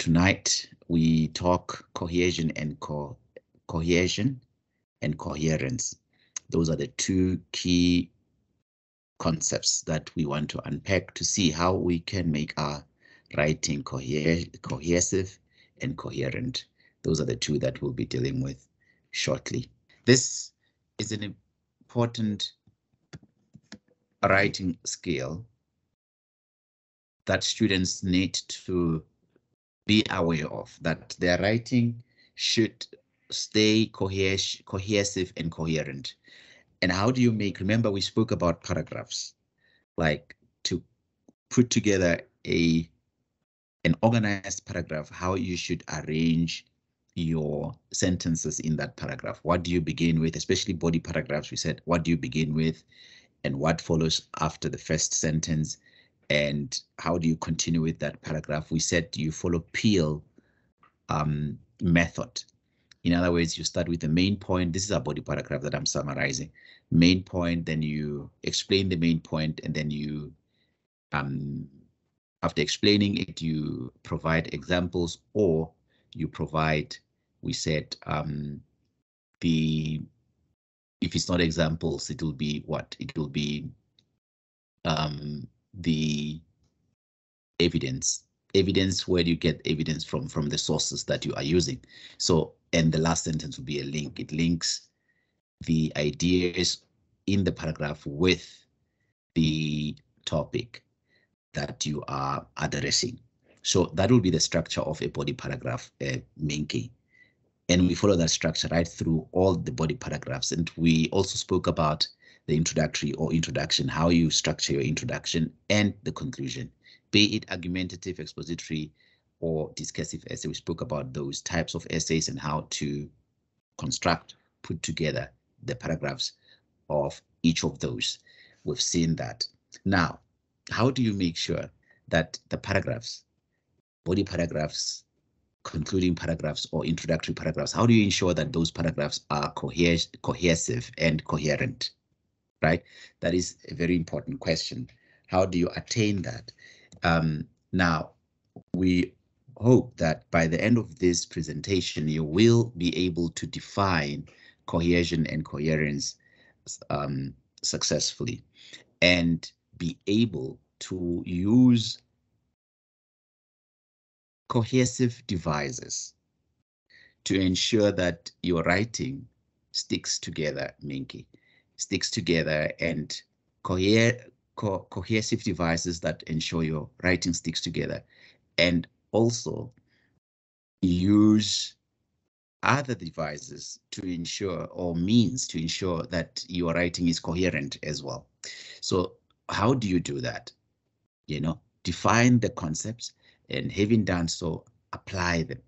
Tonight we talk cohesion and coherence. Those are the two key concepts that we want to unpack to see how we can make our writing cohesive and coherent. Those are the two that we'll be dealing with shortly. This is an important writing skill that students need to be aware of, that their writing should stay cohesive and coherent. And how do you remember we spoke about paragraphs, like to put together an organized paragraph, how you should arrange your sentences in that paragraph. What do you begin with, especially body paragraphs? We said, what do you begin with and what follows after the first sentence? And how do you continue with that paragraph? We said you follow Peel method. In other words, you start with the main point. This is a body paragraph that I'm summarizing. Main point, then you explain the main point, and then you, after explaining it, you provide examples, or you provide, we said, if it's not examples, it will be what? It will be the evidence. Where do you get evidence from the sources that you are using? So, and the last sentence will be a link. It links the ideas in the paragraph with the topic that you are addressing. So that will be the structure of a body paragraph, Minky. And we follow that structure right through all the body paragraphs. And we also spoke about the introductory or introduction, how you structure your introduction and the conclusion, be it argumentative, expository, or discursive essay. We spoke about those types of essays and how to construct, put together the paragraphs of each of those. We've seen that. Now, how do you make sure that the paragraphs, body paragraphs, concluding paragraphs, or introductory paragraphs, how do you ensure that those paragraphs are cohesive and coherent, right? That is a very important question. How do you attain that? Now, we hope that by the end of this presentation, you will be able to define cohesion and coherence successfully and be able to use cohesive devices to ensure that your writing sticks together, Minky, sticks together, and cohesive devices that ensure your writing sticks together, and also use other devices to ensure, or means to ensure, that your writing is coherent as well. So how do you do that? Define the concepts, and having done so, apply them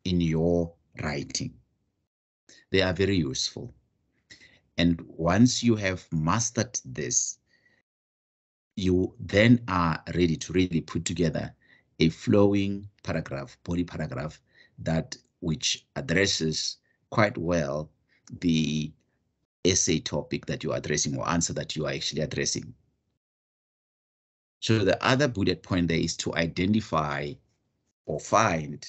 in your writing. They are very useful. And once you have mastered this, you then are ready to really put together a flowing paragraph, body paragraph, which addresses quite well the essay topic that you're addressing, or answer that you are actually addressing. So the other bullet point there is to identify or find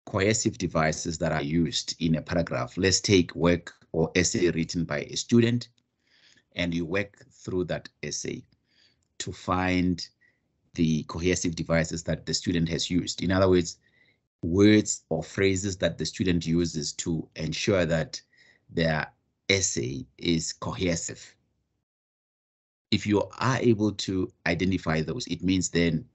cohesive devices that are used in a paragraph. Let's take work or essay written by a student, and you work through that essay to find the cohesive devices that the student has used. In other words, words or phrases that the student uses to ensure that their essay is cohesive. If you are able to identify those, it means then,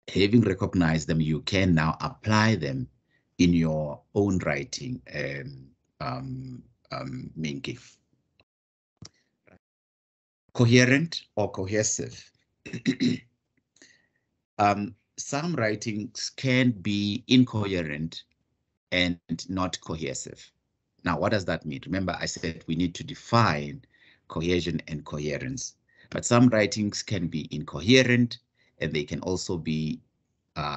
having recognized them, you can now apply them in your own writing, Minky. Coherent or cohesive. Some writings can be incoherent and not cohesive. Now, what does that mean? Remember, I said we need to define cohesion and coherence. But some writings can be incoherent, and they can also be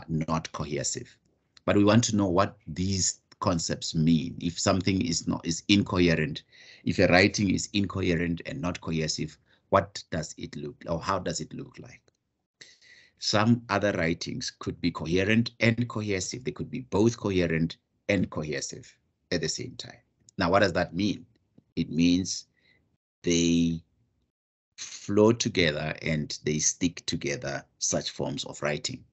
not cohesive. But we want to know what these concepts mean. If something is incoherent, if a writing is incoherent and not cohesive, what does it look, or how does it look like? Some other writings could be coherent and cohesive. They could be both coherent and cohesive at the same time. Now, what does that mean? It means they flow together and they stick together, such forms of writing.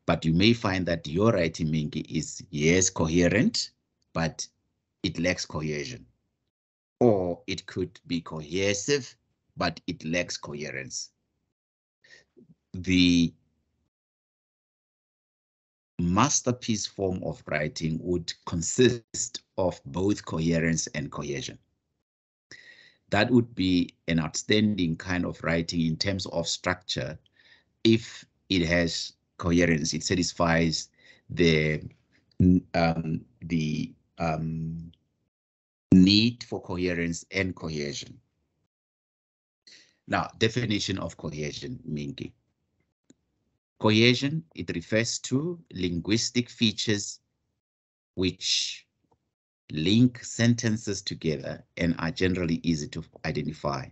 But you may find that your writing, Minky, is, yes, coherent, but it lacks cohesion. Or it could be cohesive, but it lacks coherence. The masterpiece form of writing would consist of both coherence and cohesion. That would be an outstanding kind of writing in terms of structure if it has coherence. It satisfies the need for coherence and cohesion. Now, definition of cohesion, Minky. Cohesion, it refers to linguistic features which link sentences together and are generally easy to identify.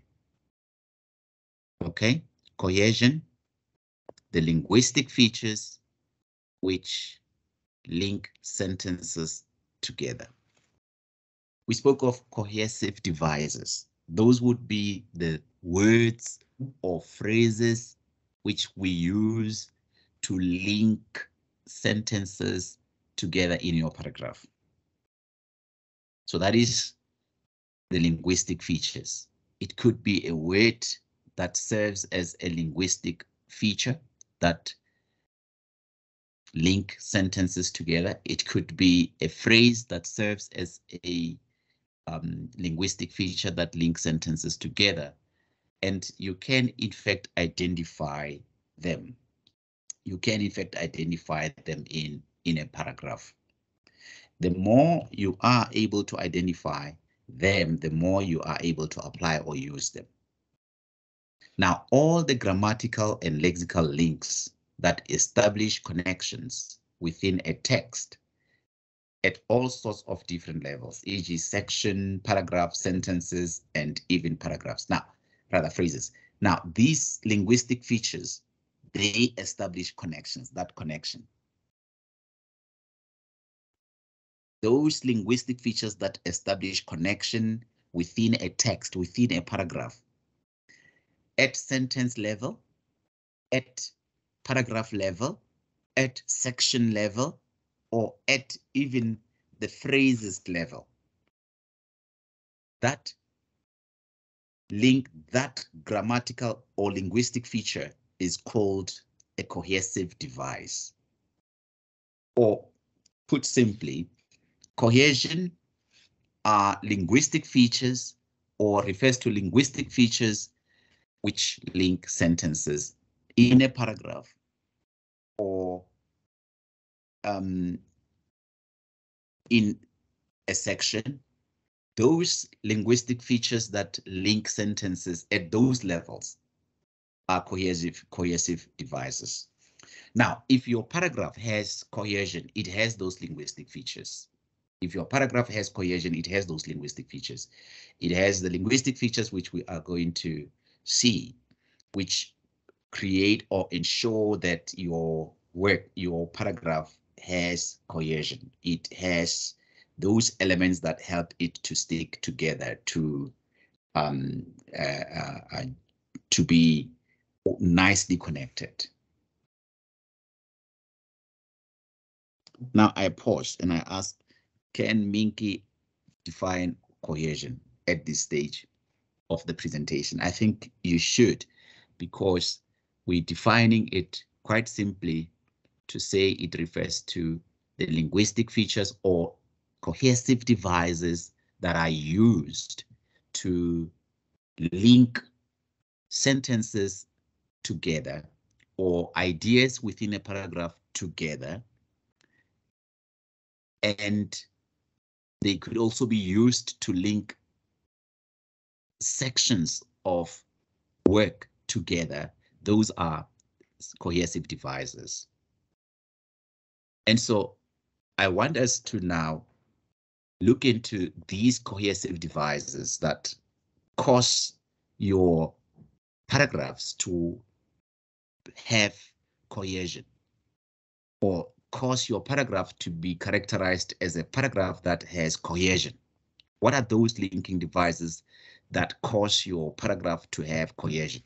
Okay, cohesion, the linguistic features which link sentences together. We spoke of cohesive devices. Those would be the words or phrases which we use to link sentences together in your paragraph. So that is the linguistic features. It could be a word that serves as a linguistic feature that link sentences together. It could be a phrase that serves as a linguistic feature that links sentences together. And you can, in fact, identify them. You can, in fact, identify them in a paragraph. The more you are able to identify them, the more you are able to apply or use them. Now, all the grammatical and lexical links that establish connections within a text at all sorts of different levels, e.g. section, paragraph, sentences, and even paragraphs. Now, rather phrases. Now, these linguistic features, they establish connections, that connection. Those linguistic features that establish connection within a text, within a paragraph, at sentence level, at paragraph level, at section level, or at even the phrases level. That link, that grammatical or linguistic feature is called a cohesive device. Or put simply, cohesion are linguistic features or refers to linguistic features which link sentences in a paragraph or in a section. Those linguistic features that link sentences at those levels are cohesive devices. Now, if your paragraph has cohesion, it has those linguistic features. If your paragraph has cohesion, it has those linguistic features. It has the linguistic features which we are going to see, which create or ensure that your work, your paragraph has cohesion. It has those elements that help it to stick together, to be nicely connected. Now I pause and I ask, can Minky define cohesion at this stage of the presentation? I think you should, because we're defining it quite simply to say it refers to the linguistic features or cohesive devices that are used to link sentences together or ideas within a paragraph together. And they could also be used to link sections of work together. Those are cohesive devices. And so I want us to now look into these cohesive devices that cause your paragraphs to have cohesion, or cause your paragraph to be characterized as a paragraph that has cohesion. What are those linking devices that cause your paragraph to have cohesion?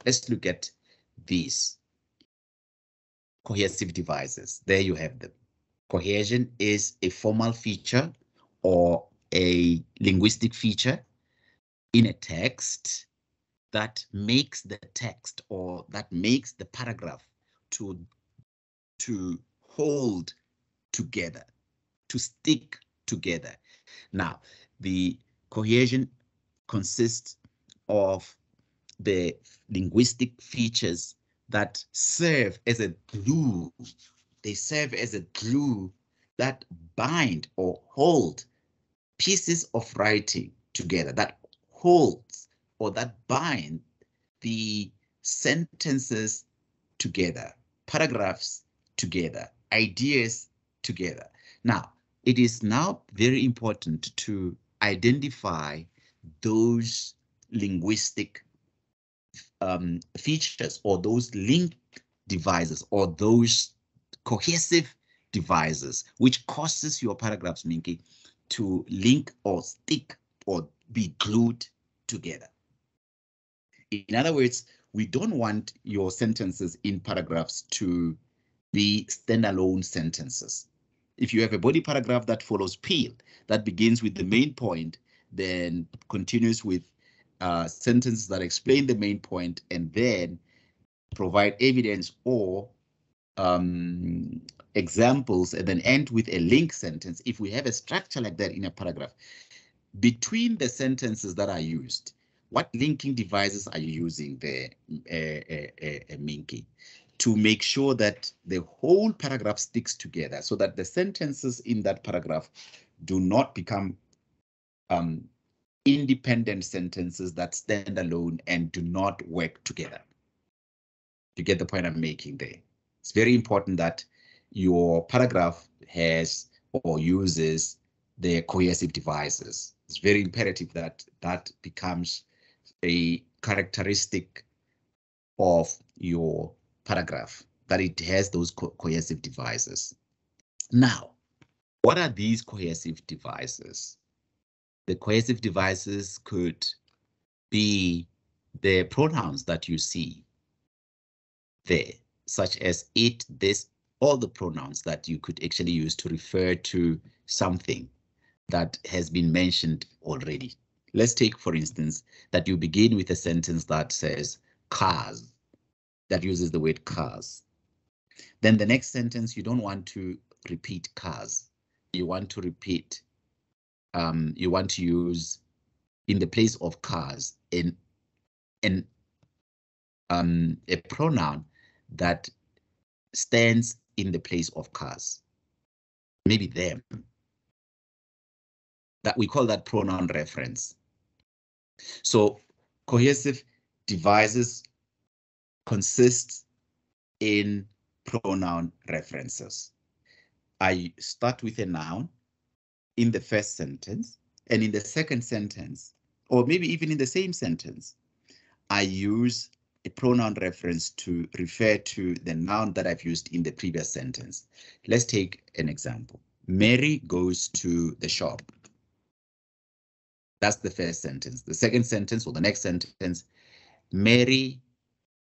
Let's look at these cohesive devices. There you have them. Cohesion is a formal feature or a linguistic feature in a text that makes the text, or that makes the paragraph to hold together, to stick together. Now, the cohesion consists of the linguistic features that serve as a glue. They serve as a glue that bind or hold pieces of writing together, that holds or that bind the sentences together, paragraphs together, ideas together. Now, it is now very important to identify those linguistic features, or those link devices, or those cohesive devices, which causes your paragraphs, Minky, to link or stick or be glued together. In other words, we don't want your sentences in paragraphs to be standalone sentences. If you have a body paragraph that follows Peel, that begins with the main point, then continues with sentences that explain the main point, and then provide evidence or examples, and then end with a link sentence. If we have a structure like that in a paragraph, between the sentences that are used, what linking devices are you using there, Minky, to make sure that the whole paragraph sticks together, so that the sentences in that paragraph do not become independent sentences that stand alone and do not work together? You get the point I'm making there. It's very important that your paragraph has or uses the cohesive devices. It's very imperative that that becomes a characteristic of your paragraph, that it has those cohesive devices. Now, what are these cohesive devices? The cohesive devices could be the pronouns that you see there, such as it, this, all the pronouns that you could actually use to refer to something that has been mentioned already. Let's take, for instance, that you begin with a sentence that says cars, that uses the word cars. Then the next sentence, you don't want to repeat cars. You want to repeat, you want to use, in the place of cars, a pronoun that stands in the place of cars. Maybe them. That we call that pronoun reference. So cohesive devices consist in pronoun references. I start with a noun in the first sentence, and in the second sentence, or maybe even in the same sentence, I use a pronoun reference to refer to the noun that I've used in the previous sentence. Let's take an example. Mary goes to the shop. That's the first sentence. The second sentence, or the next sentence, Mary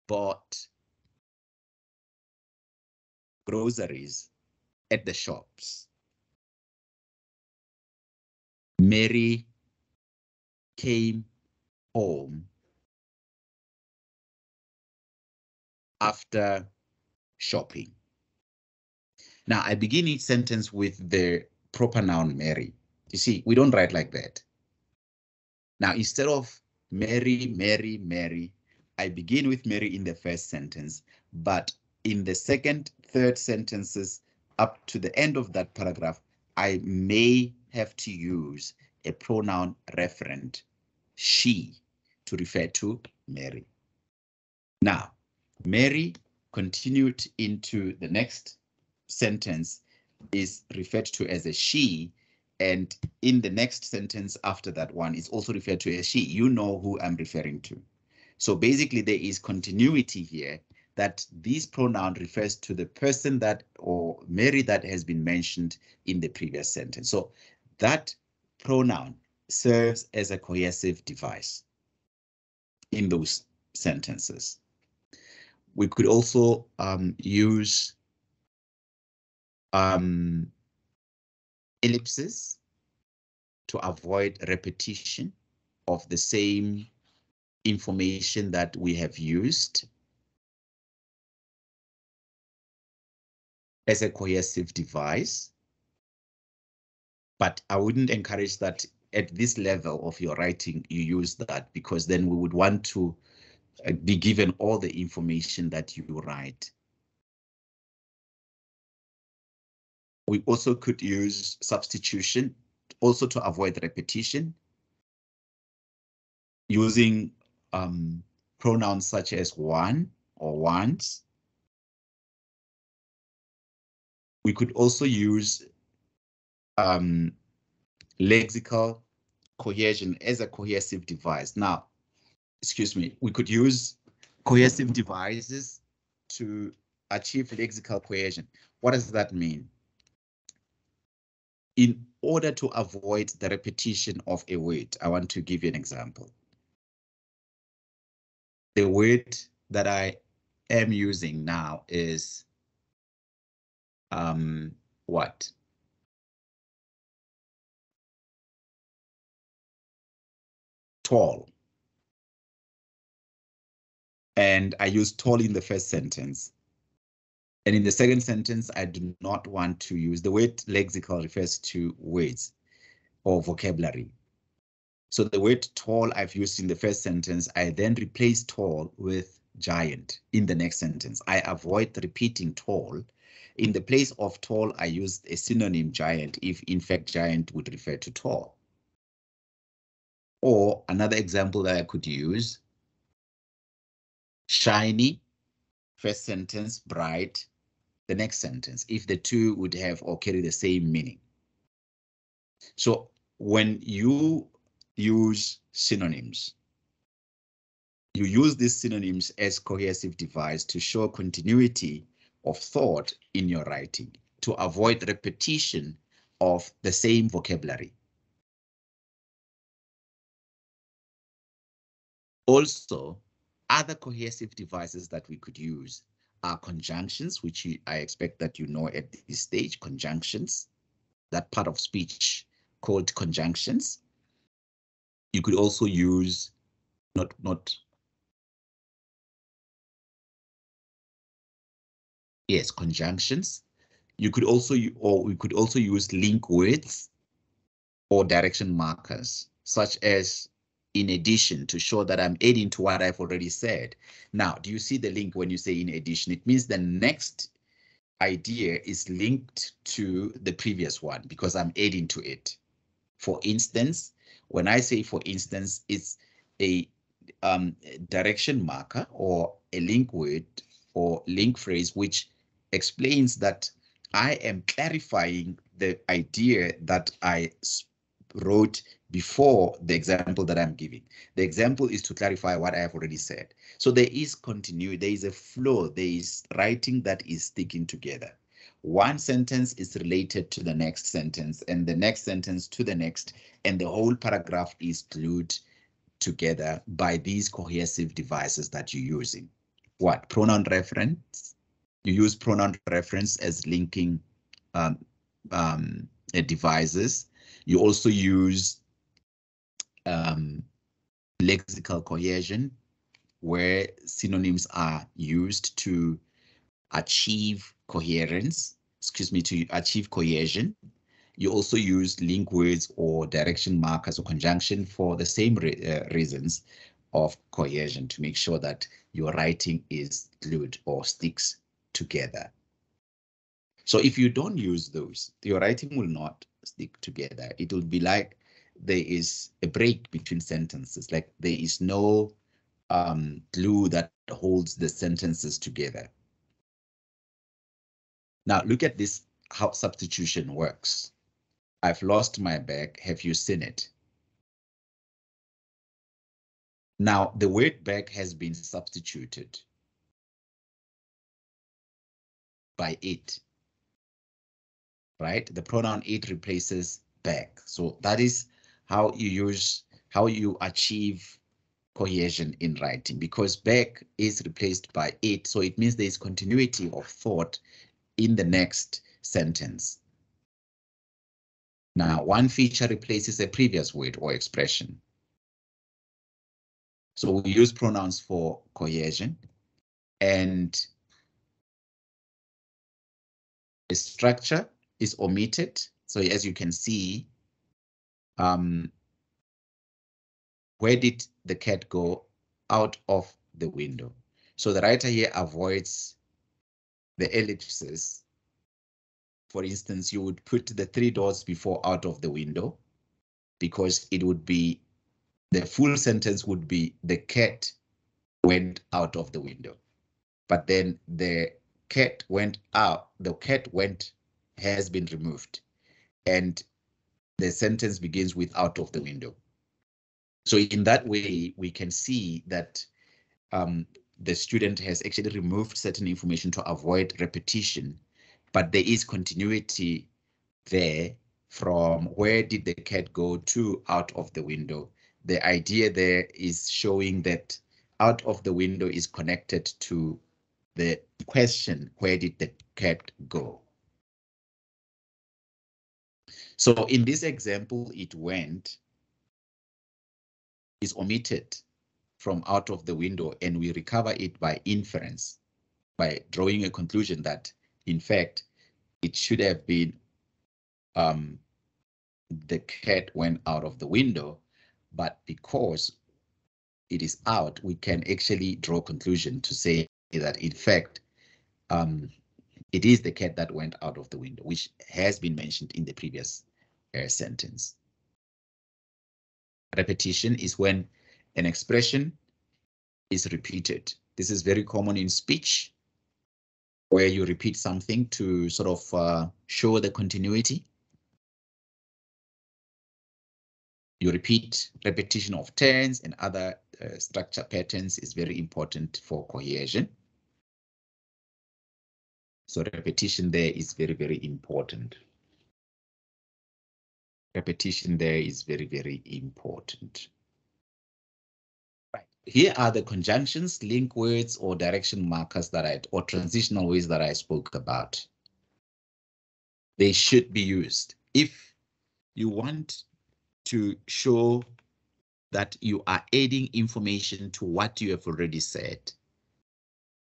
bought groceries at the shops. Mary came home after shopping. Now, I begin each sentence with the proper noun Mary. You see, we don't write like that. Now, instead of Mary, Mary, Mary, I begin with Mary in the first sentence, but in the second, third sentences, up to the end of that paragraph, I may have to use a pronoun referent, she, to refer to Mary. Now, Mary continued into the next sentence, is referred to as a she, and in the next sentence after that one is also referred to as she. You know who I'm referring to. So basically there is continuity here that this pronoun refers to the person that or Mary that has been mentioned in the previous sentence. So that pronoun serves as a cohesive device in those sentences. We could also use ellipses to avoid repetition of the same information that we have used as a cohesive device. But I wouldn't encourage that at this level of your writing, you use that, because then we would want to be given all the information that you write. We also could use substitution also to avoid repetition, using pronouns such as one or ones. We could also use lexical cohesion as a cohesive device. Now, excuse me, we could use cohesive devices to achieve lexical cohesion. What does that mean? In order to avoid the repetition of a word, I want to give you an example. The word that I am using now is what? Tall. And I use tall in the first sentence. And in the second sentence, I do not want to use the word lexical refers to words or vocabulary. So the word tall I've used in the first sentence, I then replace tall with giant in the next sentence. I avoid repeating tall. In the place of tall, I used a synonym giant if in fact giant would refer to tall. Or another example that I could use, shiny, first sentence, bright, the next sentence, if the two would have or carry the same meaning. So when you use synonyms, you use these synonyms as cohesive device to show continuity of thought in your writing, to avoid repetition of the same vocabulary. Also, other cohesive devices that we could use are conjunctions, which I expect that you know at this stage, conjunctions, that part of speech called conjunctions. You could also use conjunctions. You could also, or we could also use link words or direction markers, such as in addition, to show that I'm adding to what I've already said. Now, do you see the link when you say in addition? It means the next idea is linked to the previous one because I'm adding to it. For instance, when I say for instance, it's a direction marker or a link word or link phrase which explains that I am clarifying the idea that I wrote before the example that I'm giving. The example is to clarify what I have already said. So there is continuity, there is a flow, there is writing that is sticking together. One sentence is related to the next sentence and the next sentence to the next, and the whole paragraph is glued together by these cohesive devices that you're using. What? Pronoun reference. You use pronoun reference as linking devices. You also use lexical cohesion, where synonyms are used to achieve coherence, to achieve cohesion. You also use link words or direction markers or conjunction for the same reasons of cohesion, to make sure that your writing is glued or sticks together. So if you don't use those, your writing will not stick together. It will be like there is a break between sentences, like there is no glue that holds the sentences together. Now look at this, how substitution works. I've lost my bag. Have you seen it? Now the word bag has been substituted. by it, right? The pronoun it replaces back. So that is how you achieve cohesion in writing, because back is replaced by it. So it means there is continuity of thought in the next sentence. Now, one feature replaces a previous word or expression. So we use pronouns for cohesion, and the structure is omitted. So as you can see, where did the cat go? Out of the window. So the writer here avoids the ellipses. For instance, you would put the 3 dots before out of the window, because it would be, the full sentence would be the cat went out of the window. But then the cat went out, the cat went has been removed, and the sentence begins with out of the window. So in that way, we can see that the student has actually removed certain information to avoid repetition, but there is continuity there from where did the cat go to out of the window. The idea there is showing that out of the window is connected to the question, where did the cat go? So in this example, it went is omitted from out of the window, and we recover it by inference, by drawing a conclusion that, in fact, it should have been the cat went out of the window, but because it is out, we can actually draw a conclusion to say that, in fact, it is the cat that went out of the window, which has been mentioned in the previous sentence. Repetition is when an expression is repeated. This is very common in speech, where you repeat something to sort of show the continuity. You repeat. Repetition of tense and other structure patterns is very important for cohesion. So repetition there is very, very important. Repetition there is very, very important. Right. Here are the conjunctions, link words, or direction markers or transitional words that I spoke about. They should be used. If you want to show that you are adding information to what you have already said,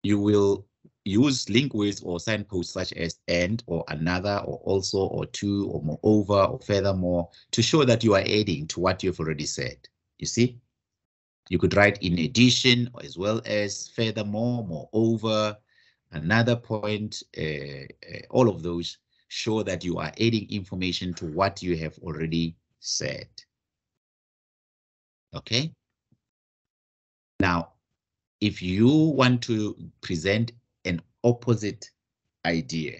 you will use link words or signposts such as and, or another, or also, or to, or moreover, or furthermore, to show that you are adding to what you've already said. You see, you could write in addition, as well as furthermore, moreover, another point. All of those show that you are adding information to what you have already said. Okay. Now, if you want to present an opposite idea,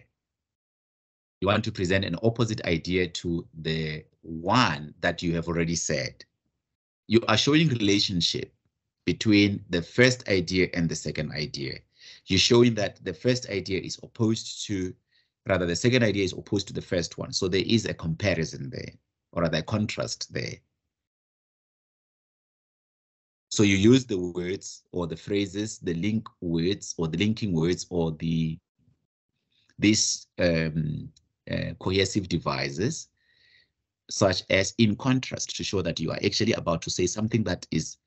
you want to present an opposite idea to the one that you have already said, you are showing relationship between the first idea and the second idea. You're showing that the first idea is opposed to, rather the second idea is opposed to the first one. So there is a comparison there, or rather a contrast there. So you use the words or the phrases, the link words or the linking words, or these cohesive devices, such as in contrast, to show that you are actually about to say something that is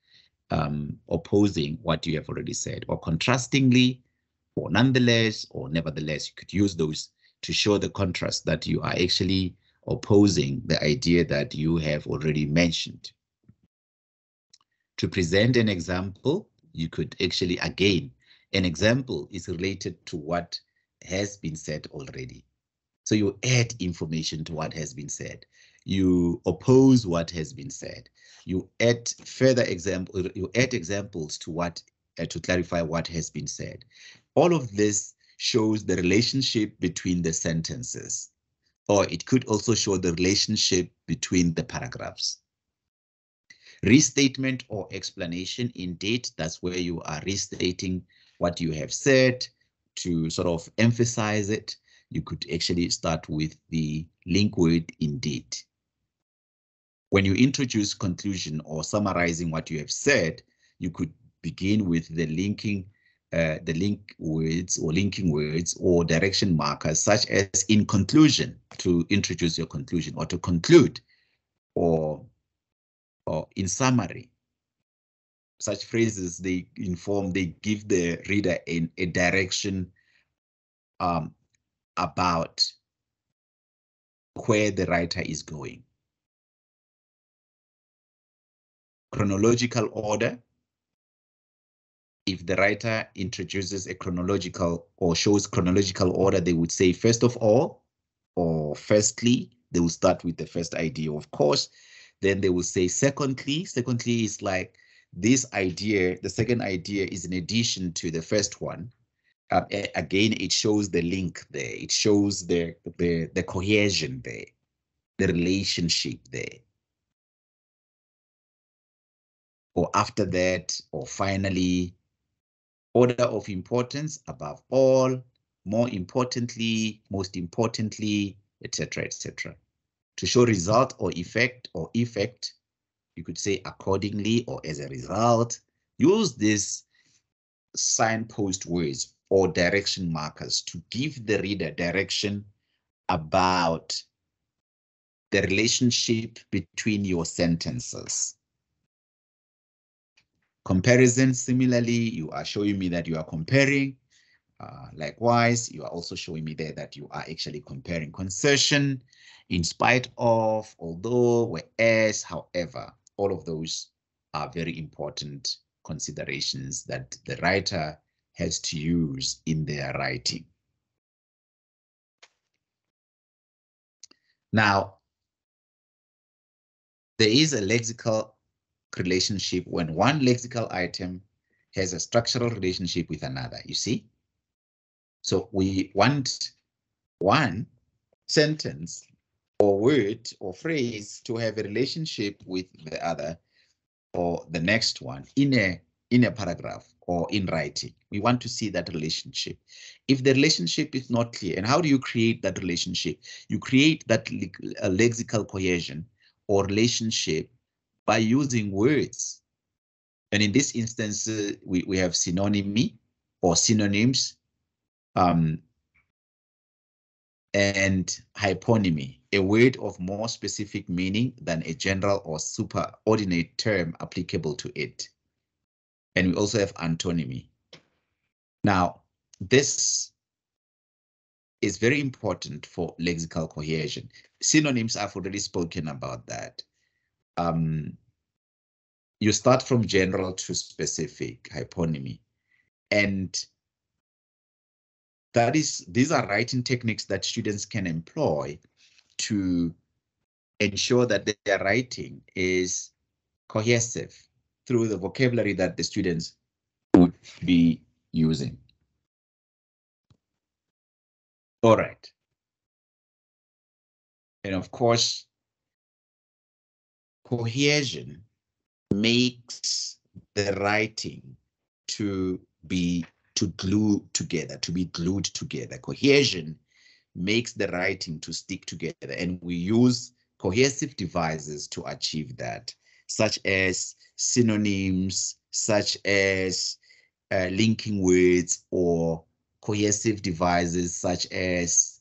opposing what you have already said, or contrastingly, or nonetheless, or nevertheless. You could use those to show the contrast, that you are actually opposing the idea that you have already mentioned. To present an example, you could actually, again, an example is related to what has been said already. So you add information to what has been said. You oppose what has been said. You add further examples. You add examples to what to clarify what has been said. All of this shows the relationship between the sentences, or it could also show the relationship between the paragraphs. Restatement or explanation, indeed, that's where you are restating what you have said, to sort of emphasize it, you could actually start with the link word indeed. When you introduce conclusion or summarizing what you have said, you could begin with the linking words or direction markers, such as in conclusion, to introduce your conclusion, or to conclude, or in summary. Such phrases, they give the reader a direction about where the writer is going. Chronological order. If the writer introduces a chronological or shows chronological order, they would say first of all, or firstly. They will start with the first idea, of course. Then they will say secondly. Secondly is like this idea, the second idea is in addition to the first one. Again, it shows the link there. It shows the cohesion there, the relationship there. Or after that, or finally, order of importance, above all, more importantly, most importantly, etc., etc. To show result or effect, you could say accordingly or as a result. Use these signpost words or direction markers to give the reader direction about the relationship between your sentences. Comparison, similarly, you are showing me that you are comparing. Likewise, you are also showing me there that you are actually comparing. Concession, in spite of, although, whereas, however, all of those are very important considerations that the writer has to use in their writing. Now, there is a lexical relationship when one lexical item has a structural relationship with another, you see? So we want one sentence or word or phrase to have a relationship with the other or the next one in a paragraph or in writing. We want to see that relationship. If the relationship is not clear, and how do you create that relationship? You create that lexical cohesion or relationship by using words. And in this instance, we have synonymy or synonyms, and hyponymy, a word of more specific meaning than a general or superordinate term applicable to it. And we also have antonymy. Now, this is very important for lexical cohesion. Synonyms, I've already spoken about that. You start from general to specific, hyponymy. And these are writing techniques that students can employ to ensure that their writing is cohesive through the vocabulary that the students would be using. All right. And of course, cohesion makes the writing to be glued together. Cohesion makes the writing to stick together, and we use cohesive devices to achieve that, such as synonyms, such as linking words, or cohesive devices such as,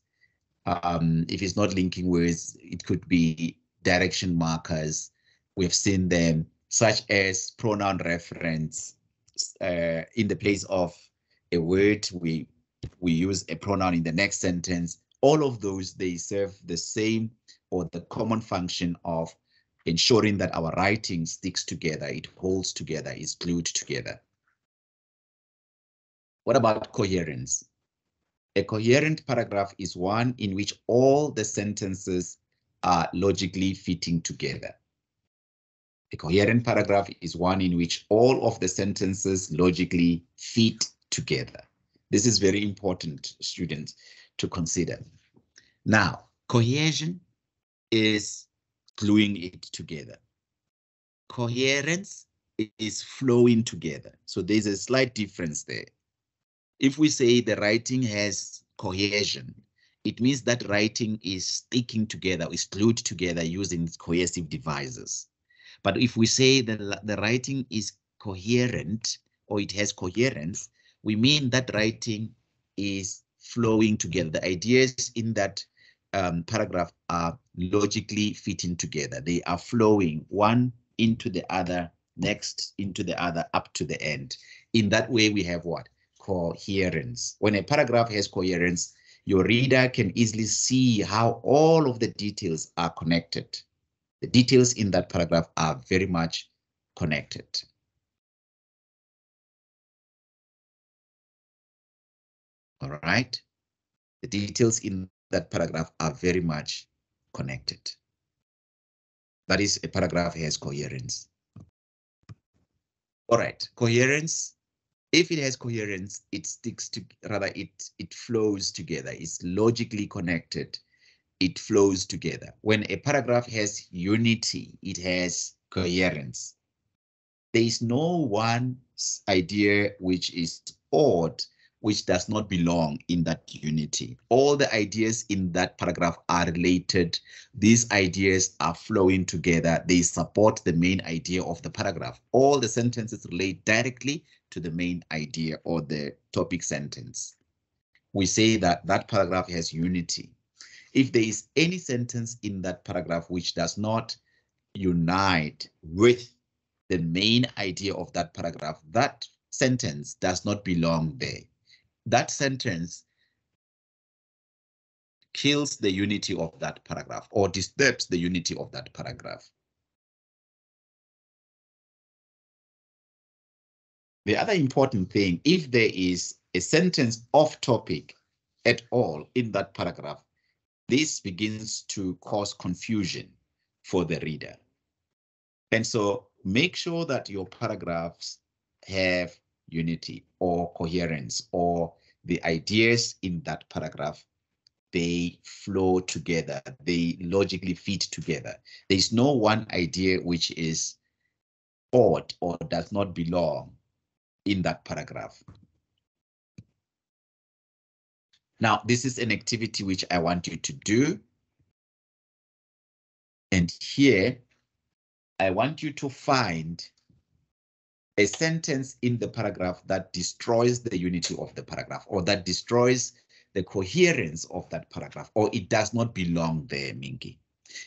if it's not linking words, it could be direction markers. We've seen them, such as pronoun reference. In the place of a word, we use a pronoun in the next sentence. All of those, they serve the same or the common function of ensuring that our writing sticks together, it holds together, is glued together. What about coherence? A coherent paragraph is one in which all the sentences are logically fitting together. A coherent paragraph is one in which all of the sentences logically fit together. This is very important, students, to consider. Now, cohesion is gluing it together. Coherence is flowing together. So there's a slight difference there. If we say the writing has cohesion, it means that writing is sticking together, is glued together using cohesive devices. But if we say that the writing is coherent or it has coherence, we mean that writing is flowing together. The ideas in that paragraph are logically fitting together. They are flowing one into the other, next into the other, up to the end. In that way, we have what? Coherence. When a paragraph has coherence, your reader can easily see how all of the details are connected. The details in that paragraph are very much connected. All right. The details in that paragraph are very much connected. That is, a paragraph has coherence. All right, coherence. If it has coherence, it sticks to, rather it flows together. It's logically connected. It flows together. When a paragraph has unity, it has coherence. There is no one idea which is odd, which does not belong in that unity. All the ideas in that paragraph are related. These ideas are flowing together. They support the main idea of the paragraph. All the sentences relate directly to the main idea or the topic sentence. We say that that paragraph has unity. If there is any sentence in that paragraph which does not unite with the main idea of that paragraph, that sentence does not belong there. That sentence kills the unity of that paragraph or disturbs the unity of that paragraph. The other important thing, if there is a sentence off topic at all in that paragraph, this begins to cause confusion for the reader. And so make sure that your paragraphs have unity or coherence, or the ideas in that paragraph, they flow together, they logically fit together. There's no one idea which is odd or does not belong in that paragraph. Now, this is an activity which I want you to do. And here, I want you to find a sentence in the paragraph that destroys the unity of the paragraph, or that destroys the coherence of that paragraph, or it does not belong there, Minky.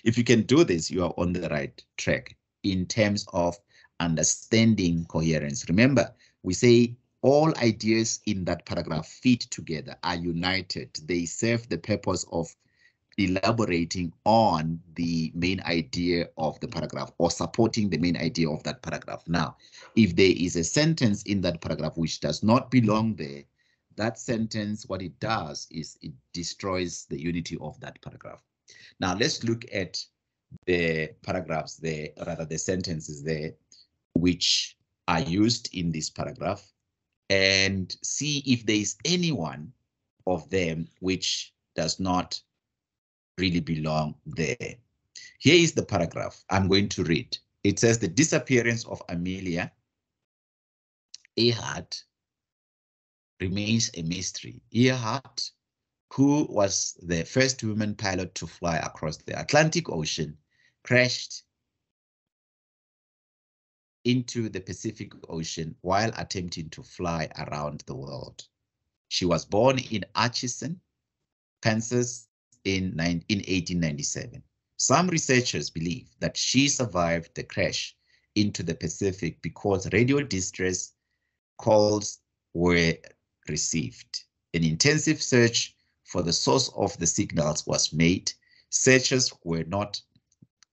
If you can do this, you are on the right track in terms of understanding coherence. Remember, we say all ideas in that paragraph fit together, are united. They serve the purpose of elaborating on the main idea of the paragraph or supporting the main idea of that paragraph. Now, if there is a sentence in that paragraph which does not belong there, that sentence, what it does is it destroys the unity of that paragraph. Now, let's look at the paragraphs there, or rather the sentences there, which are used in this paragraph, and see if there is any one of them which does not really belong there. Here is the paragraph I'm going to read. It says the disappearance of Amelia Earhart remains a mystery. Earhart, who was the first woman pilot to fly across the Atlantic Ocean, crashed into the Pacific Ocean while attempting to fly around the world. She was born in Atchison, Kansas in 1897. Some researchers believe that she survived the crash into the Pacific because radio distress calls were received. An intensive search for the source of the signals was made. Searchers were not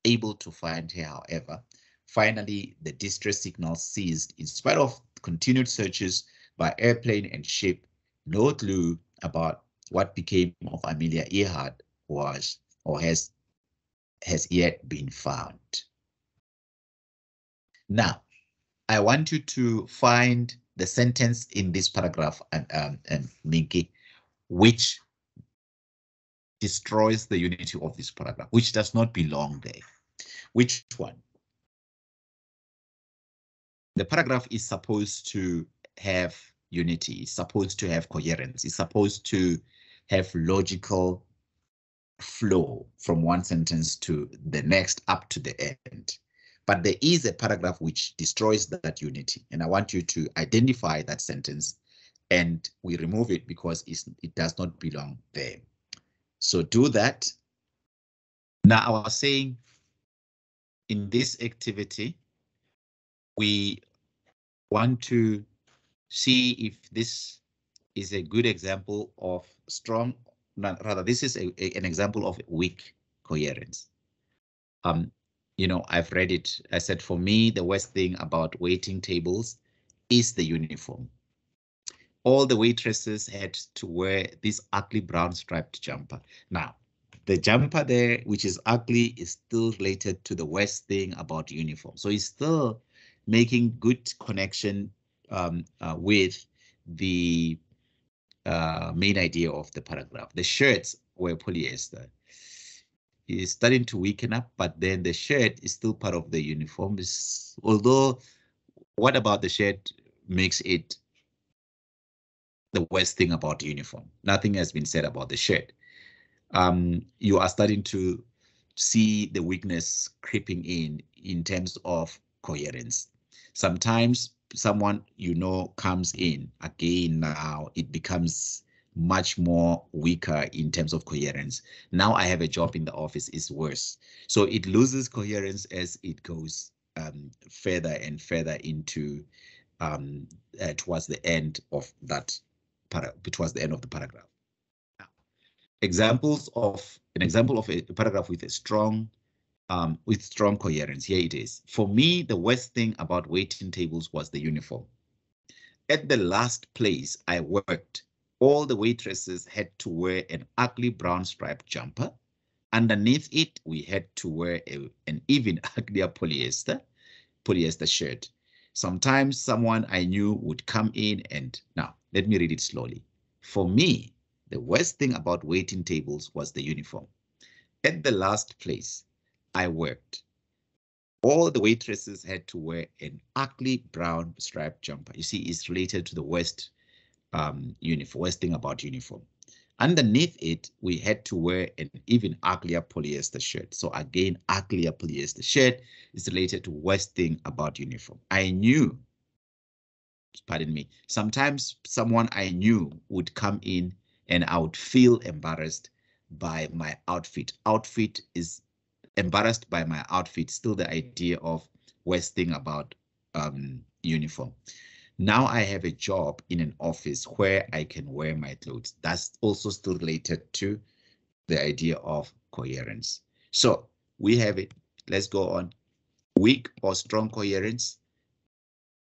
able to find her, however. Finally, the distress signal ceased. In spite of continued searches by airplane and ship, no clue about what became of Amelia Earhart was or has yet been found. Now, I want you to find the sentence in this paragraph, and Minky, which destroys the unity of this paragraph, which does not belong there. Which one? The paragraph is supposed to have unity. It's supposed to have coherence. It's supposed to have logical flow from one sentence to the next up to the end. But there is a paragraph which destroys that unity. And I want you to identify that sentence and we remove it because it does not belong there. So do that. Now I was saying in this activity, we want to see if this is a good example of strong, rather this is an example of weak coherence. You know, I've read it. I said, for me, the worst thing about waiting tables is the uniform. All the waitresses had to wear this ugly brown striped jumper. Now, the jumper there, which is ugly, is still related to the worst thing about uniform. So it's still making good connection with the main idea of the paragraph. The shirts were polyester. Is starting to weaken up, but then the shirt is still part of the uniform. Although, what about the shirt makes it the worst thing about the uniform? Nothing has been said about the shirt. You are starting to see the weakness creeping in terms of coherence. Sometimes someone you know comes in again. Now it becomes much more weaker in terms of coherence. Now I have a job in the office is worse. So it loses coherence as it goes further and further into towards the end of that towards the end of the paragraph. Examples of an example of a paragraph with a strong coherence. Here it is. For me, the worst thing about waiting tables was the uniform. At the last place I worked, all the waitresses had to wear an ugly brown striped jumper. Underneath it, we had to wear an even uglier polyester shirt. Sometimes someone I knew would come in and, now let me read it slowly. For me, the worst thing about waiting tables was the uniform. At the last place I worked, all the waitresses had to wear an ugly brown striped jumper. You see, it's related to the worst thing about uniform. Underneath it, we had to wear an even uglier polyester shirt. So again, uglier polyester shirt is related to worst thing about uniform. I knew, pardon me, sometimes someone I knew would come in and I would feel embarrassed by my outfit. Outfit is embarrassed by my outfit, still the idea of worst thing about uniform. Now I have a job in an office where I can wear my clothes. That's also still related to the idea of coherence. So we have it. Let's go on. Weak or strong coherence.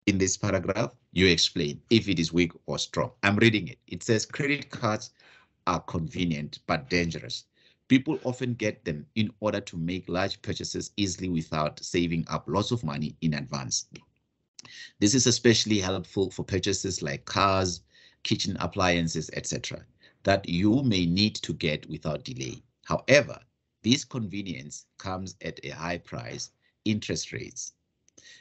In this paragraph, you explain if it is weak or strong. I'm reading it. It says credit cards are convenient but dangerous. People often get them in order to make large purchases easily without saving up lots of money in advance. This is especially helpful for purchases like cars, kitchen appliances, etc., that you may need to get without delay. However, this convenience comes at a high price, interest rates.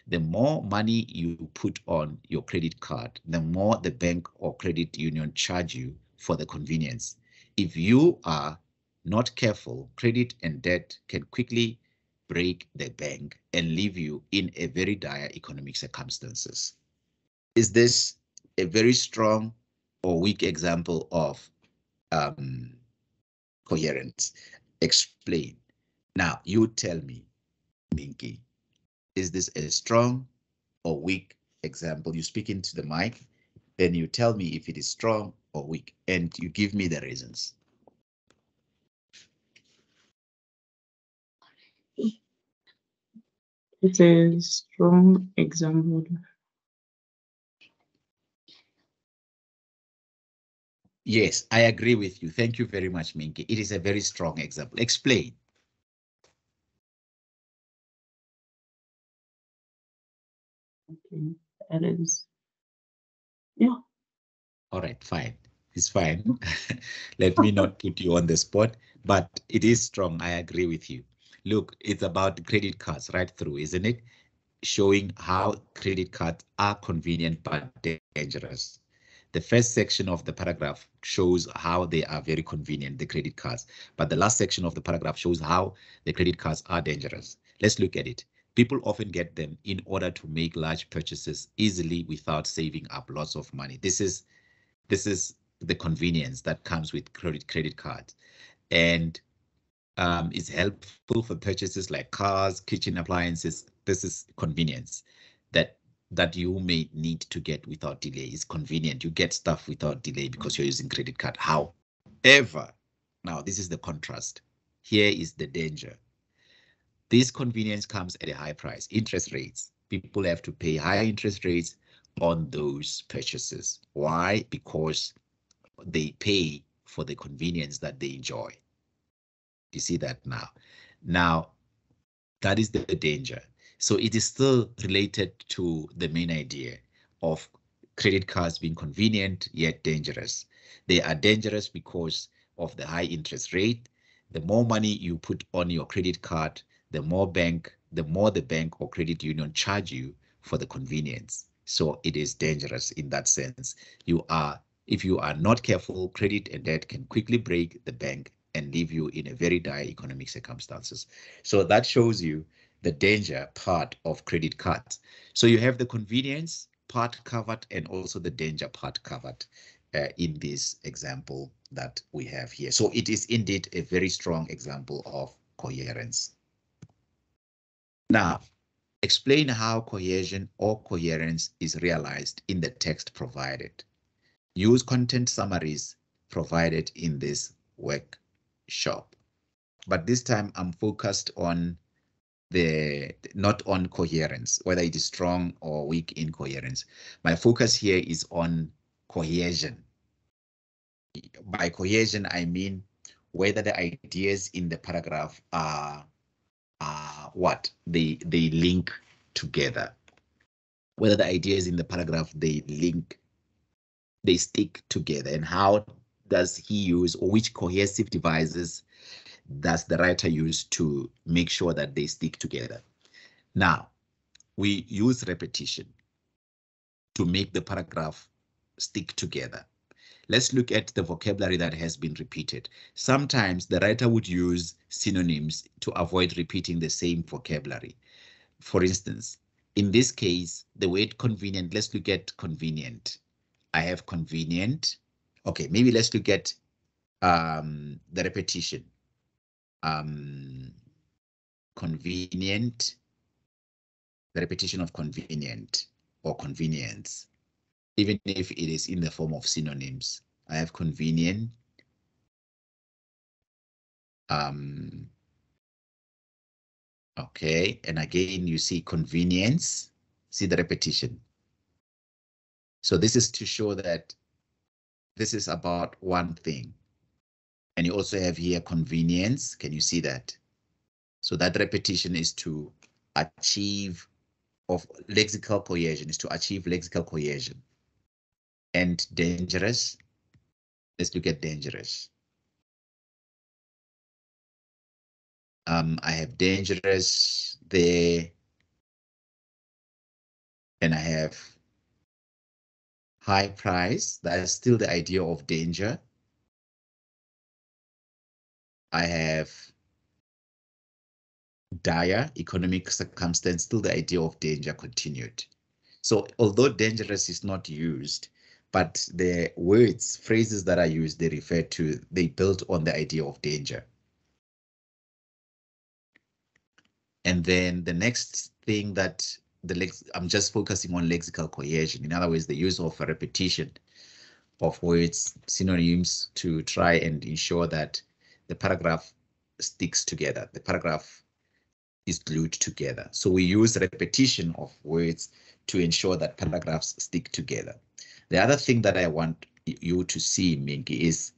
The more money you put on your credit card, the more the bank or credit union charge you for the convenience. If you are not careful, credit and debt can quickly break the bank and leave you in a very dire economic circumstances. Is this a very strong or weak example of coherence? Explain. Now, you tell me, Minky, is this a strong or weak example? You speak into the mic, then you tell me if it is strong or weak, and you give me the reasons. It's a strong example. Yes, I agree with you. Thank you very much, Minky. It is a very strong example. Explain. Okay, that is, yeah. All right, fine. It's fine. Let me not put you on the spot, but it is strong. I agree with you. Look, it's about credit cards right through, isn't it? Showing how credit cards are convenient but dangerous. The first section of the paragraph shows how they are very convenient, the credit cards. But the last section of the paragraph shows how the credit cards are dangerous. Let's look at it. People often get them in order to make large purchases easily without saving up lots of money. This is the convenience that comes with credit cards. And it's helpful for purchases like cars, kitchen appliances. This is convenience that you may need to get without delay. It's convenient. You get stuff without delay because you're using credit card. However, now this is the contrast. Here is the danger. This convenience comes at a high price. Interest rates. People have to pay higher interest rates on those purchases. Why? Because they pay for the convenience that they enjoy. You see that now. Now, that is the danger. So it is still related to the main idea of credit cards being convenient yet dangerous. They are dangerous because of the high interest rate. The more money you put on your credit card, the more the bank or credit union charge you for the convenience. So it is dangerous in that sense. If you are not careful, credit and debt can quickly break the bank and leave you in a very dire economic circumstances. So that shows you the danger part of credit cards. So you have the convenience part covered and also the danger part covered in this example that we have here. So it is indeed a very strong example of coherence. Now, explain how cohesion or coherence is realized in the text provided. Use content summaries provided in this workshop. But this time I'm focused on not on coherence, whether it is strong or weak in coherence. My focus here is on cohesion. By cohesion, I mean whether the ideas in the paragraph are what they link together. Whether the ideas in the paragraph they stick together, and how does he use, or which cohesive devices does the writer use to make sure that they stick together. Now, we use repetition to make the paragraph stick together. Let's look at the vocabulary that has been repeated. Sometimes the writer would use synonyms to avoid repeating the same vocabulary. For instance, in this case, the word convenient, let's look at convenient. I have convenient. Okay, maybe let's look at the repetition. Convenient, the repetition of convenient or convenience, even if it is in the form of synonyms. I have convenient. Okay, and again, you see convenience, see the repetition. So this is to show that this is about one thing. And you also have here convenience. Can you see that? So that repetition is to achieve of lexical cohesion, is to achieve lexical cohesion. And dangerous, let's look at dangerous. I have dangerous there, and I have high price. That is still the idea of danger. I have dire economic circumstance, still the idea of danger continued. So although dangerous is not used, but the words, phrases that are used, they build on the idea of danger. And then the next thing that I'm just focusing on lexical cohesion. In other words, the use of a repetition of words, synonyms to try and ensure that the paragraph sticks together. The paragraph is glued together. So we use repetition of words to ensure that paragraphs stick together. The other thing that I want you to see, Minky, is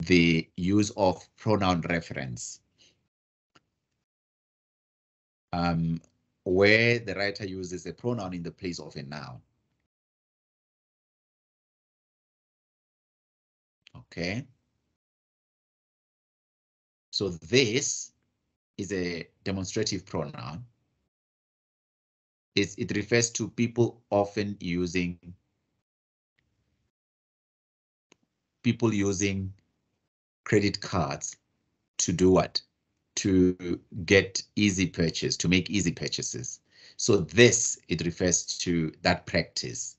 the use of pronoun reference. Where the writer uses a pronoun in the place of a noun. Okay. So this is a demonstrative pronoun. It refers to people often using people using credit cards to do what? To get easy purchase, to make easy purchases. So this, it refers to that practice.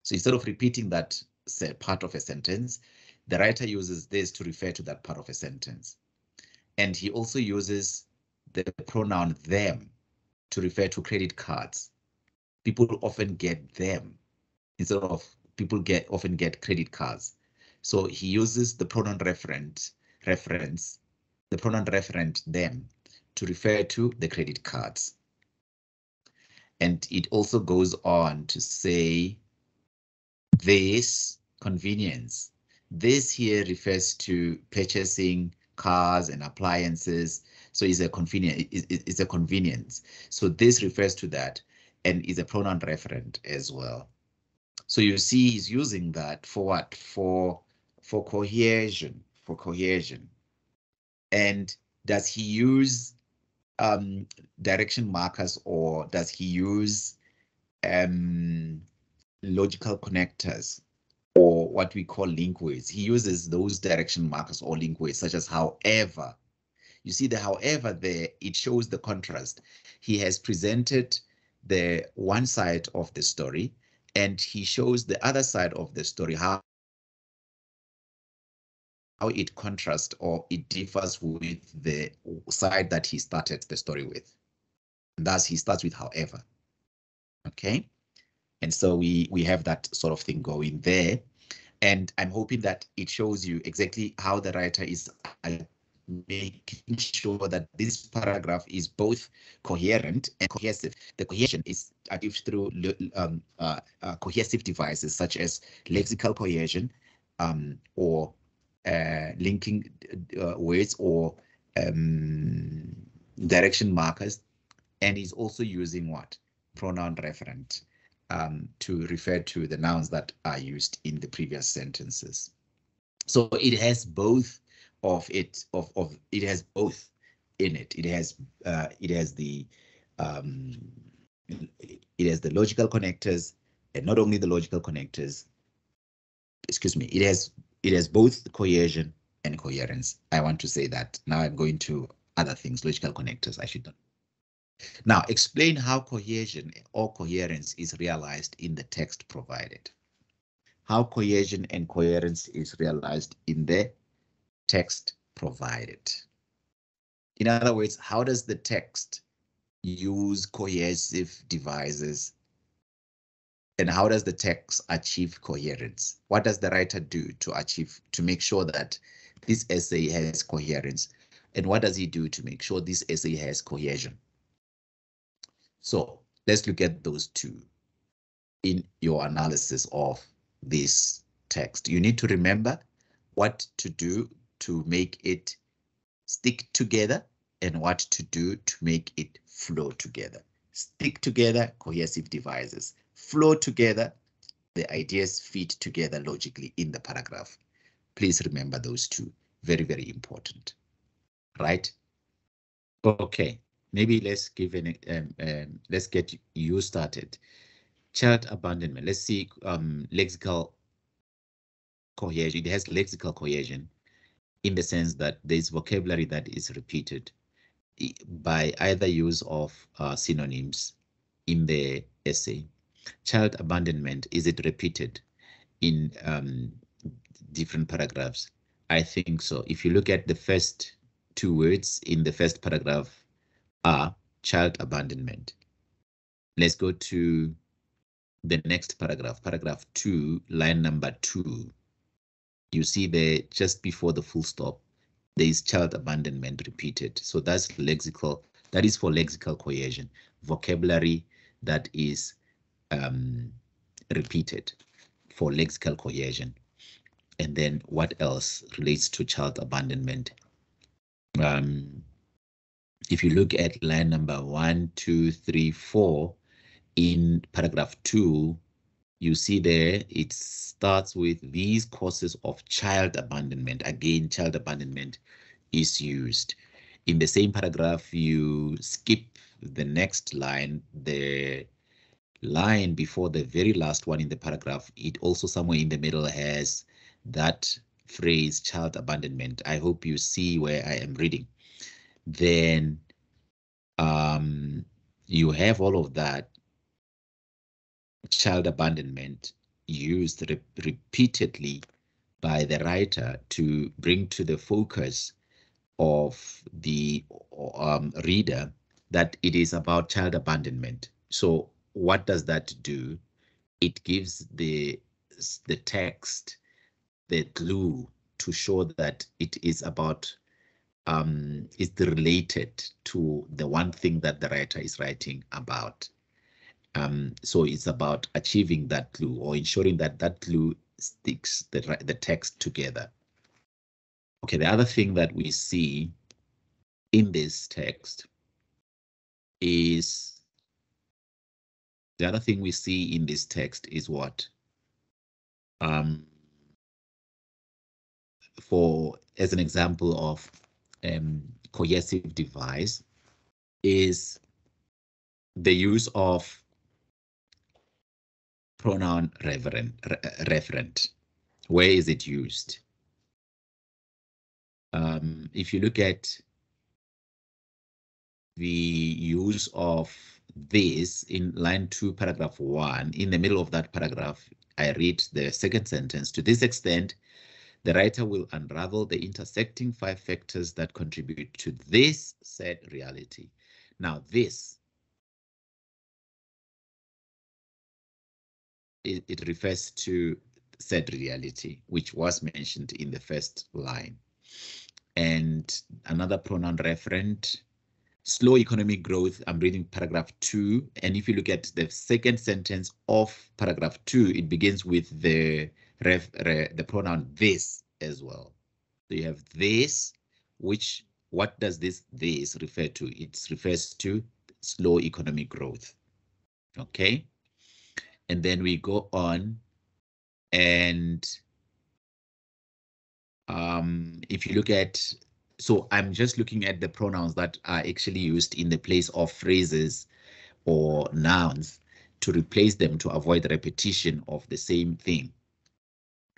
So instead of repeating that part of a sentence, the writer uses this to refer to that part of a sentence. And he also uses the pronoun them to refer to credit cards. People often get them instead of people often get credit cards. So he uses the pronoun reference, the pronoun referent them to refer to the credit cards. And it also goes on to say this convenience. This here refers to purchasing cars and appliances. So it's a convenience. So this refers to that and is a pronoun referent as well. So you see he's using that for what? For cohesion, And does he use direction markers, or does he use logical connectors, or what we call link words? He uses those direction markers or link words, such as however. You see the however there, it shows the contrast. He has presented the one side of the story, and he shows the other side of the story, how it contrasts or it differs with the side that he started the story with. And thus he starts with however. Okay. And so we have that sort of thing going there. And I'm hoping that it shows you exactly how the writer is making sure that this paragraph is both coherent and cohesive. The cohesion is achieved through cohesive devices such as lexical cohesion, or linking words, or direction markers, and he's also using what? Pronoun referent to refer to the nouns that are used in the previous sentences. So it has both of it. It has both in it. It has the logical connectors, and not only the logical connectors. Excuse me. It has both cohesion and coherence. I want to say that. Now I'm going to other things. Logical connectors. I should not. Now explain how cohesion or coherence is realized in the text provided. How cohesion and coherence is realized in the text provided. In other words, how does the text use cohesive devices, and how does the text achieve coherence? What does the writer do to make sure that this essay has coherence? And what does he do to make sure this essay has cohesion? So let's look at those two in your analysis of this text. You need to remember what to do to make it stick together and what to do to make it flow together. Stick together, cohesive devices. Flow together, the ideas fit together logically in the paragraph. Please remember those two. Very, very important. Right? Okay. Maybe let's give let's get you started. Child abandonment. Let's see lexical cohesion. It has lexical cohesion in the sense that there's vocabulary that is repeated by either use of synonyms in the essay. Child abandonment, is it repeated in different paragraphs? I think so. If you look at the first two words in the first paragraph are child abandonment. Let's go to the next paragraph, paragraph 2, line number 2. You see there, just before the full stop, there is child abandonment repeated. So that's lexical. That is for lexical cohesion, vocabulary that is repeated for lexical cohesion. And then what else relates to child abandonment? If you look at line number 1, 2, 3, 4 in paragraph 2, you see there it starts with these causes of child abandonment. Again, child abandonment is used. In the same paragraph, you skip the next line, the line before the very last one in the paragraph. It also somewhere in the middle has that phrase child abandonment, I hope you see where I am reading, then you have all of that child abandonment used repeatedly by the writer to bring to the focus of the reader that it is about child abandonment. So what does that do? It gives the text the clue to show that it is about it's related to the one thing that the writer is writing about. So it's about achieving that clue or ensuring that that clue sticks the text together. Okay, the other thing that we see in this text is what? For as an example of cohesive device is the use of pronoun referent. Where is it used? If you look at the use of this in line 2, paragraph 1, in the middle of that paragraph, I read the second sentence. To this extent, the writer will unravel the intersecting 5 factors that contribute to this said reality. Now, this, it refers to said reality, which was mentioned in the first line. And another pronoun referent, slow economic growth. I'm reading paragraph 2. And if you look at the second sentence of paragraph 2, it begins with the pronoun this as well. So you have this, which, what does this refer to? It refers to slow economic growth. Okay. And then we go on, and if you look at, so I'm just looking at the pronouns that are actually used in the place of phrases or nouns to replace them to avoid repetition of the same thing.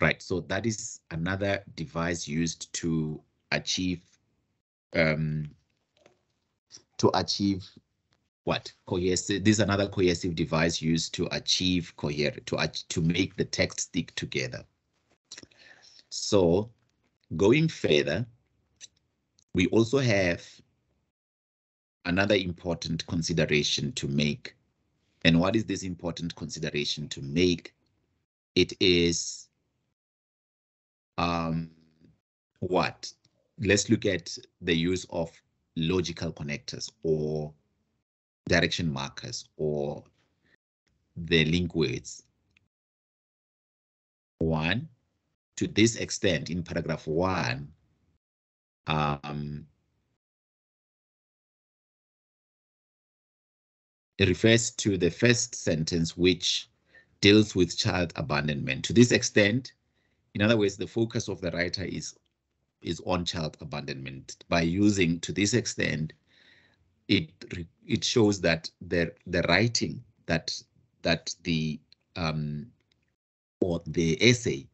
Right, so that is another device used to achieve what? Cohesive. This is another cohesive device used to achieve to make the text stick together. So going further, we also have another important consideration to make. And what is this important consideration to make? It is what? Let's look at the use of logical connectors or direction markers or the link words. One, to this extent in paragraph 1, it refers to the first sentence, which deals with child abandonment. To this extent, in other words, the focus of the writer is on child abandonment. By using to this extent, it shows that the writing that the or the essay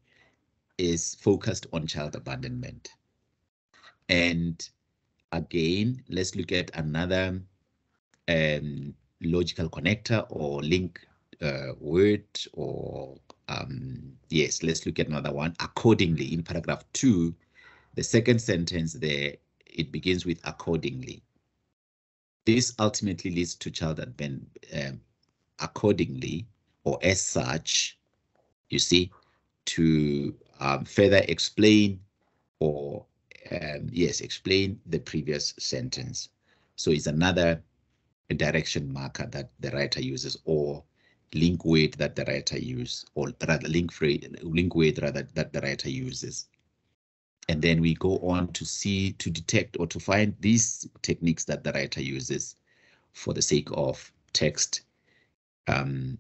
is focused on child abandonment. And again, let's look at another logical connector or link word, or yes, let's look at another one. Accordingly, in paragraph 2, the second sentence there, it begins with accordingly. This ultimately leads to child abandonment. Accordingly, or as such, you see, to further explain or yes, explain the previous sentence. So it's another direction marker that the writer uses, or link word that the writer uses, or rather link word rather that the writer uses. And then we go on to see, to detect or to find these techniques that the writer uses for the sake of text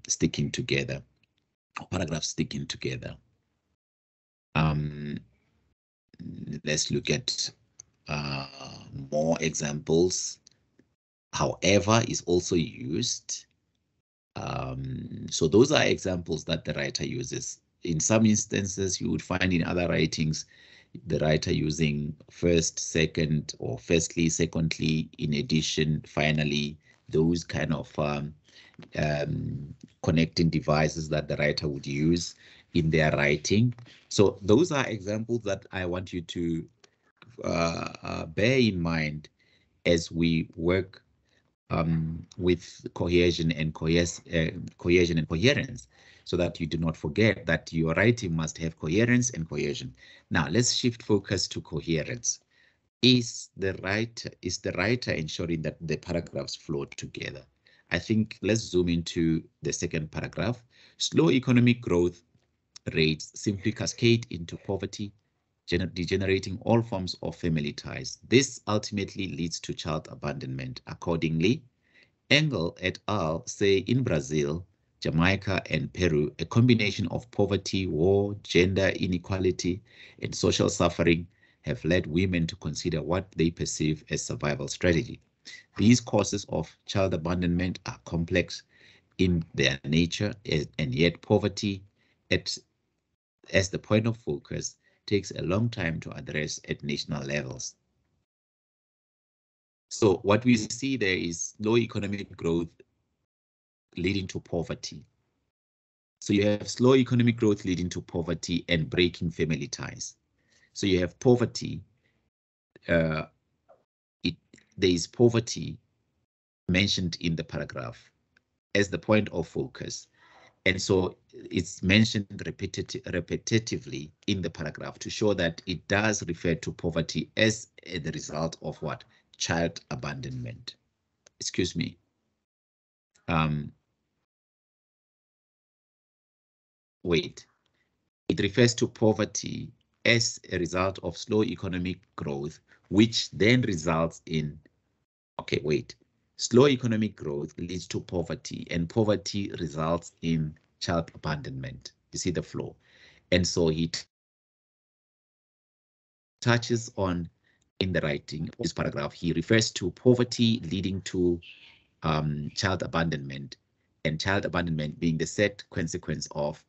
sticking together, or paragraphs sticking together. Let's look at more examples. However is also used. So those are examples that the writer uses in some instances, you would find in other writings, the writer using first, second, or firstly, secondly, in addition, finally, those kind of connecting devices that the writer would use in their writing. So those are examples that I want you to bear in mind as we work with cohesion and coherence, so that you do not forget that your writing must have coherence and cohesion. Now let's shift focus to coherence. Is the writer ensuring that the paragraphs flow together? I think let's zoom into the second paragraph. Slow economic growth rates simply cascade into poverty, degenerating all forms of family ties. This ultimately leads to child abandonment. Accordingly, Engel et al. Say in Brazil, Jamaica, and Peru, a combination of poverty, war, gender inequality, and social suffering have led women to consider what they perceive as survival strategy. These causes of child abandonment are complex in their nature, and yet poverty as the point of focus takes a long time to address at national levels. So what we see there is low economic growth leading to poverty. So you have slow economic growth leading to poverty and breaking family ties. So you have poverty, there is poverty mentioned in the paragraph as the point of focus. And so it's mentioned repetitively in the paragraph to show that it does refer to poverty as the result of what? Child abandonment. Excuse me. Wait. It refers to poverty as a result of slow economic growth, which then results in, okay, wait. Slow economic growth leads to poverty, and poverty results in child abandonment. You see the flow. And so he touches on, in the writing of this paragraph, he refers to poverty leading to child abandonment, and child abandonment being the set consequence of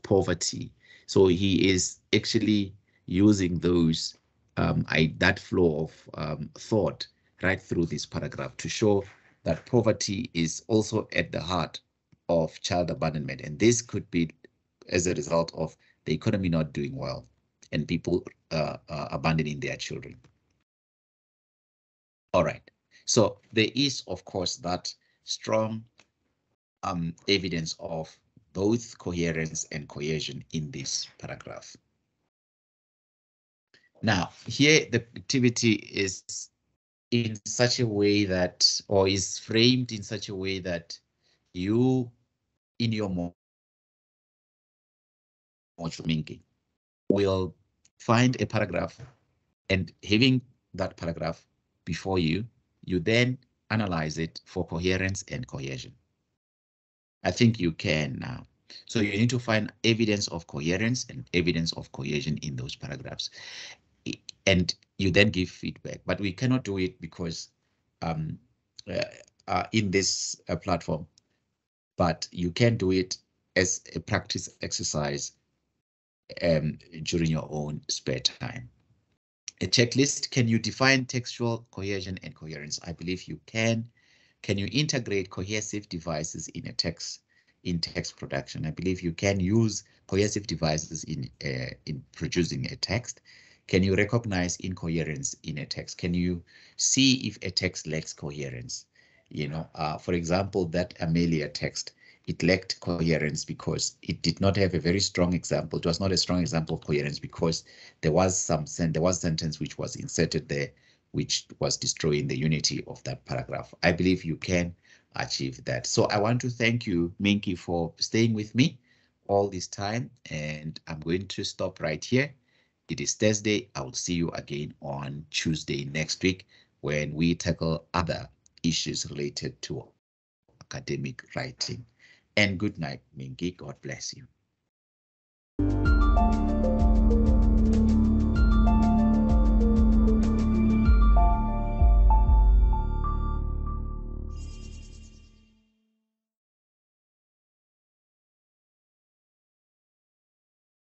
poverty. So he is actually using those that flow of thought right through this paragraph to show that poverty is also at the heart of child abandonment, and this could be as a result of the economy not doing well and people abandoning their children. All right, so there is, of course, that strong evidence of both coherence and cohesion in this paragraph. Now, here the activity is in such a way that, or is framed in such a way that you, in your module thinking, will find a paragraph, and having that paragraph before you, you then analyze it for coherence and cohesion. I think you can now. So you need to find evidence of coherence and evidence of cohesion in those paragraphs. And you then give feedback, but we cannot do it because in this platform, but you can do it as a practice exercise during your own spare time. A checklist: can you define textual cohesion and coherence? I believe you can. Can you integrate cohesive devices in a text, in text production? I believe you can use cohesive devices in producing a text. Can you recognize incoherence in a text? Can you see if a text lacks coherence? You know, for example, that Amelia text, it lacked coherence because it did not have a very strong example. It was not a strong example of coherence because there was sentence which was inserted there, which was destroying the unity of that paragraph. I believe you can achieve that. So I want to thank you, Minky, for staying with me all this time, and I'm going to stop right here. It is Thursday. I will see you again on Tuesday next week when we tackle other issues related to academic writing. And good night, Minky. God bless you.